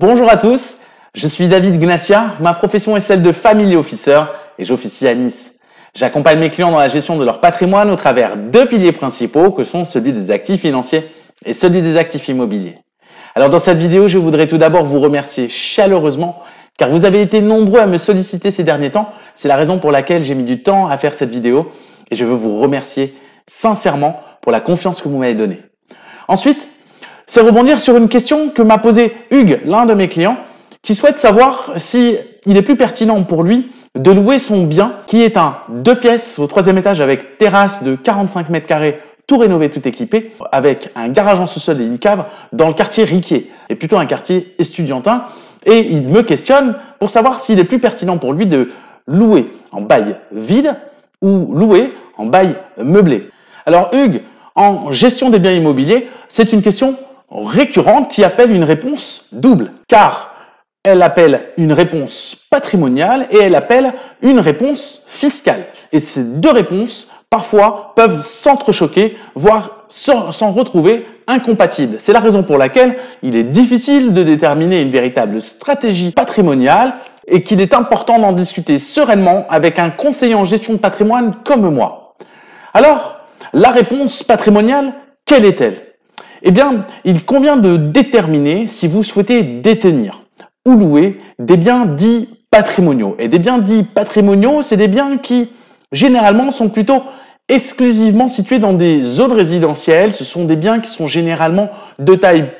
Bonjour à tous, je suis David Gnatia, ma profession est celle de Family Officer et j'officie à Nice. J'accompagne mes clients dans la gestion de leur patrimoine au travers deux piliers principaux que sont celui des actifs financiers et celui des actifs immobiliers. Alors dans cette vidéo, je voudrais tout d'abord vous remercier chaleureusement car vous avez été nombreux à me solliciter ces derniers temps. C'est la raison pour laquelle j'ai mis du temps à faire cette vidéo et je veux vous remercier sincèrement pour la confiance que vous m'avez donnée. Ensuite, c'est rebondir sur une question que m'a posée Hugues, l'un de mes clients, qui souhaite savoir si il est plus pertinent pour lui de louer son bien, qui est un 2 pièces au 3e étage avec terrasse de 45 mètres carrés, tout rénové, tout équipé, avec un garage en sous-sol et une cave dans le quartier Riquier, et plutôt un quartier estudiantin. Et il me questionne pour savoir s'il est plus pertinent pour lui de louer en bail vide ou louer en bail meublé. Alors Hugues, en gestion des biens immobiliers, c'est une question récurrente qui appelle une réponse double, car elle appelle une réponse patrimoniale et elle appelle une réponse fiscale. Et ces deux réponses, parfois, peuvent s'entrechoquer, voire s'en retrouver incompatibles. C'est la raison pour laquelle il est difficile de déterminer une véritable stratégie patrimoniale et qu'il est important d'en discuter sereinement avec un conseiller en gestion de patrimoine comme moi. Alors, la réponse patrimoniale, quelle est-elle ? Eh bien, il convient de déterminer si vous souhaitez détenir ou louer des biens dits patrimoniaux. Et des biens dits patrimoniaux, c'est des biens qui, généralement, sont plutôt exclusivement situés dans des zones résidentielles. Ce sont des biens qui sont généralement de taille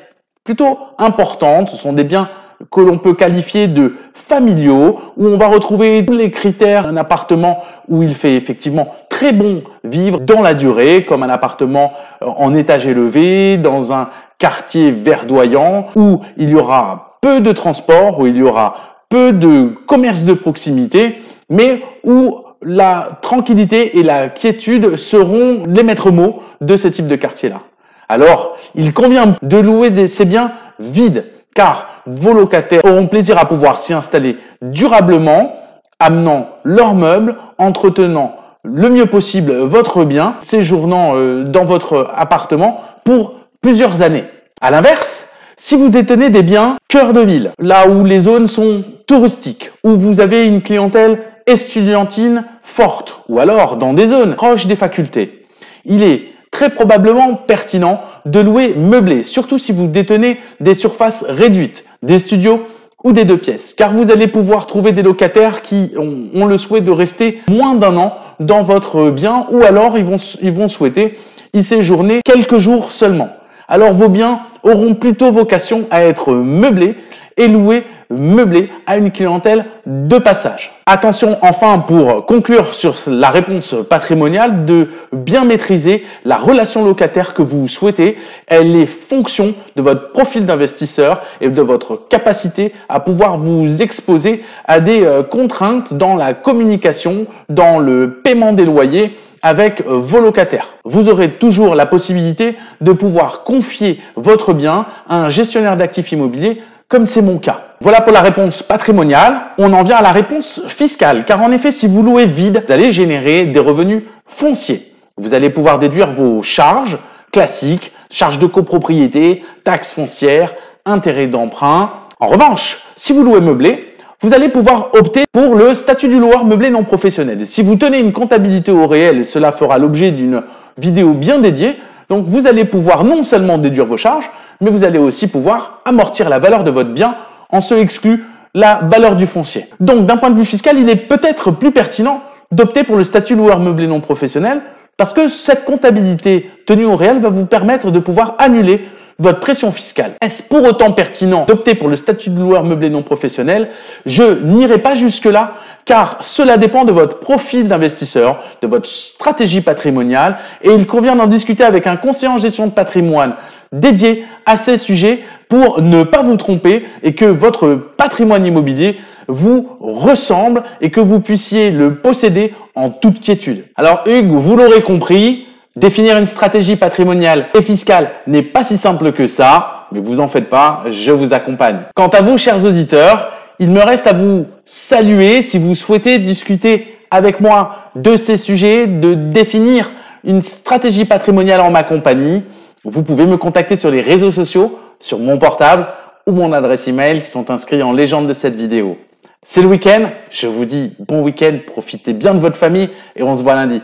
plutôt importante. Ce sont des biens que l'on peut qualifier de familiaux, où on va retrouver tous les critères d'un appartement où il fait effectivement très bon vivre dans la durée, comme un appartement en étage élevé, dans un quartier verdoyant, où il y aura peu de transport, où il y aura peu de commerce de proximité, mais où la tranquillité et la quiétude seront les maîtres mots de ce type de quartier-là. Alors, il convient de louer ces biens vides, car vos locataires auront plaisir à pouvoir s'y installer durablement, amenant leurs meubles, entretenant le mieux possible votre bien, séjournant dans votre appartement pour plusieurs années. À l'inverse, si vous détenez des biens cœur de ville, là où les zones sont touristiques, où vous avez une clientèle estudiantine forte, ou alors dans des zones proches des facultés, il est très probablement pertinent de louer meublé, surtout si vous détenez des surfaces réduites, des studios ou des 2 pièces, car vous allez pouvoir trouver des locataires qui ont le souhait de rester moins d'1 an dans votre bien, ou alors ils vont souhaiter y séjourner quelques jours seulement. Alors vos biens auront plutôt vocation à être meublés et loués meublés à une clientèle de passage. Attention enfin, pour conclure sur la réponse patrimoniale, de bien maîtriser la relation locataire que vous souhaitez. Elle est fonction de votre profil d'investisseur et de votre capacité à pouvoir vous exposer à des contraintes dans la communication, dans le paiement des loyers avec vos locataires. Vous aurez toujours la possibilité de pouvoir confier votre bien à un gestionnaire d'actifs immobiliers, comme c'est mon cas. Voilà pour la réponse patrimoniale. On en vient à la réponse fiscale, car en effet, si vous louez vide, vous allez générer des revenus fonciers. Vous allez pouvoir déduire vos charges classiques, charges de copropriété, taxes foncières, intérêts d'emprunt. En revanche, si vous louez meublé, vous allez pouvoir opter pour le statut du loueur meublé non professionnel. Si vous tenez une comptabilité au réel, et cela fera l'objet d'une vidéo bien dédiée, donc vous allez pouvoir non seulement déduire vos charges, mais vous allez aussi pouvoir amortir la valeur de votre bien en se exclut la valeur du foncier. Donc d'un point de vue fiscal, il est peut-être plus pertinent d'opter pour le statut loueur meublé non professionnel parce que cette comptabilité tenue au réel va vous permettre de pouvoir annuler votre pression fiscale. Est-ce pour autant pertinent d'opter pour le statut de loueur meublé non professionnel? Je n'irai pas jusque-là, car cela dépend de votre profil d'investisseur, de votre stratégie patrimoniale, et il convient d'en discuter avec un conseiller en gestion de patrimoine dédié à ces sujets pour ne pas vous tromper et que votre patrimoine immobilier vous ressemble et que vous puissiez le posséder en toute quiétude. Alors Hugues, vous l'aurez compris, définir une stratégie patrimoniale et fiscale n'est pas si simple que ça, mais vous en faites pas, je vous accompagne. Quant à vous, chers auditeurs, il me reste à vous saluer si vous souhaitez discuter avec moi de ces sujets, de définir une stratégie patrimoniale en ma compagnie. Vous pouvez me contacter sur les réseaux sociaux, sur mon portable ou mon adresse email qui sont inscrits en légende de cette vidéo. C'est le week-end, je vous dis bon week-end, profitez bien de votre famille et on se voit lundi.